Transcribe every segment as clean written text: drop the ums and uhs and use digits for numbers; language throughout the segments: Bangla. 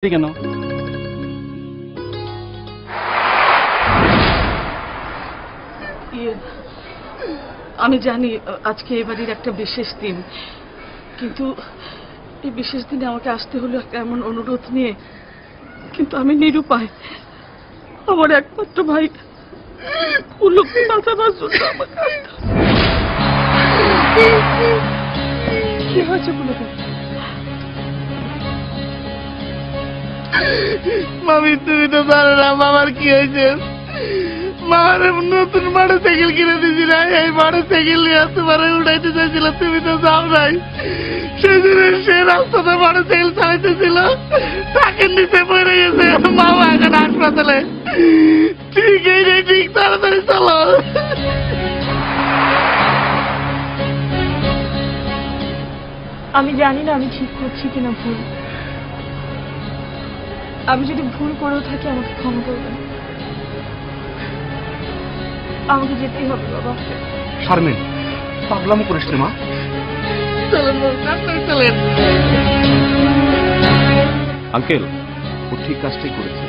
কেন? আমি জানি আজকে এই বাড়ির একটা বিশেষ দিন, কিন্তু এই বিশেষ দিনে আমাকে আসতে হলো একটা এমন অনুরোধ নিয়ে। কিন্তু আমি নিরুপায়। আমার একমাত্র ভাই পুলককে বাঁচাবার জন্য আমাকে কি হয়েছে পুলকে? মামি তুমি তো জানো না মামার কি হয়েছে। মামার নতুন মোটরসাইকেল কিনে দিয়েছিল, এই মোটরসাইকেল নিয়ে তোমার উঠাইতে চাইছিল, তুমি তো যাও নাই। সেজন্য সে রাস্তাতে মোটরসাইকেল চালাইতেছিল, তাকে নিচে পড়ে গেছে। মামা এখন হাসপাতালে। ঠিক এই রে, ঠিক তাড়াতাড়ি চলো। আমি জানি না আমি ঠিক করছি কিনা ভুল। আমি যদি ভুল করেও থাকি আমাকে ক্ষমা করবেন। আমাকে যেতেই হবে বাবা। শারমিন, পাগলামো করিস না মা। চলেন তাড়াতাড়ি চলেন। আঙ্কেল, ও ঠিক কাজটাই করেছে।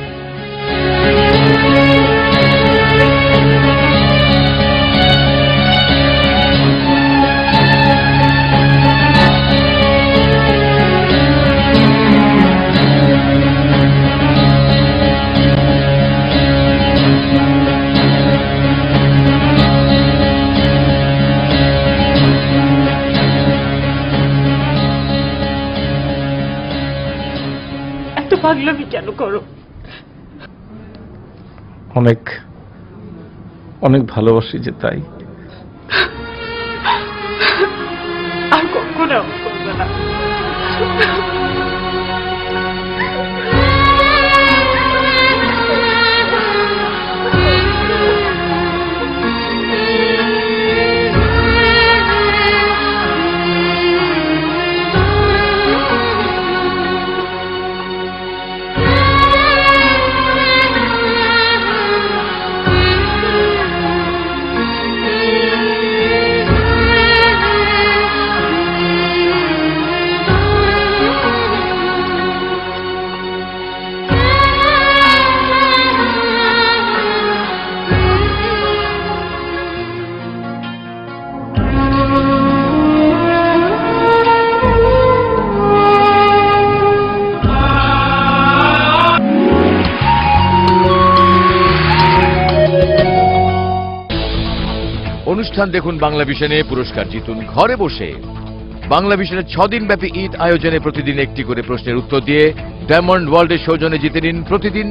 পাগলামি কেন করো? অনেক অনেক ভালোবাসি যে, তাই। আর কখনো এমন করবে না। অনুষ্ঠান দেখুন বাংলা ভিশনে, পুরস্কার জিতুন ঘরে বসে। বাংলা ভিশনের 6 দিন ব্যাপী ঈদ আয়োজনে প্রতিদিন একটি করে প্রশ্নের উত্তর দিয়ে ডায়মন্ড ওয়ার্ল্ডের সৌজন্যে জিতে নিন প্রতিদিন